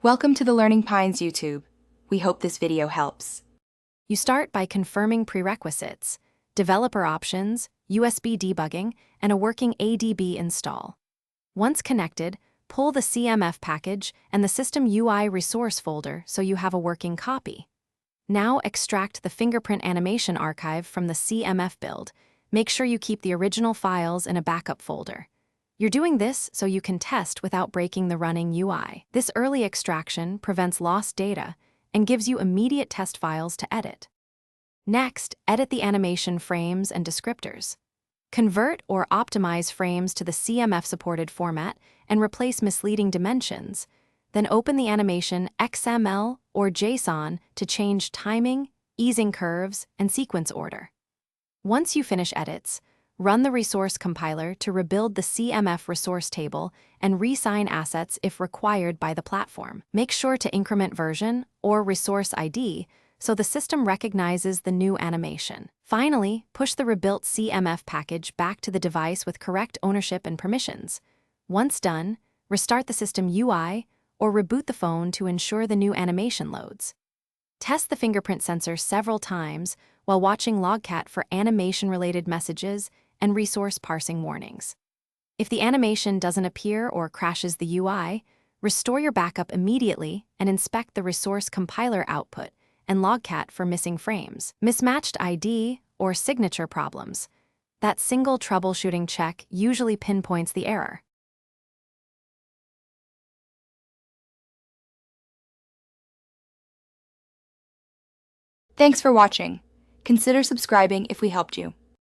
Welcome to the Learning Pines YouTube. We hope this video helps. You start by confirming prerequisites, developer options, USB debugging, and a working ADB install. Once connected, pull the CMF package and the System UI resource folder so you have a working copy. Now extract the Fingerprint animation archive from the CMF build. Make sure you keep the original files in a backup folder. You're doing this so you can test without breaking the running UI. This early extraction prevents lost data and gives you immediate test files to edit. Next, edit the animation frames and descriptors. Convert or optimize frames to the CMF-supported format and replace misleading dimensions. Then open the animation XML or JSON to change timing, easing curves, and sequence order. Once you finish edits, run the resource compiler to rebuild the CMF resource table and reassign assets if required by the platform. Make sure to increment version or resource ID so the system recognizes the new animation. Finally, push the rebuilt CMF package back to the device with correct ownership and permissions. Once done, restart the system UI or reboot the phone to ensure the new animation loads. Test the fingerprint sensor several times while watching Logcat for animation-related messages and resource parsing warnings. If the animation doesn't appear or crashes the UI, restore your backup immediately and inspect the resource compiler output and Logcat for missing frames, mismatched ID, or signature problems. That single troubleshooting check usually pinpoints the error. Thanks for watching. Consider subscribing if we helped you.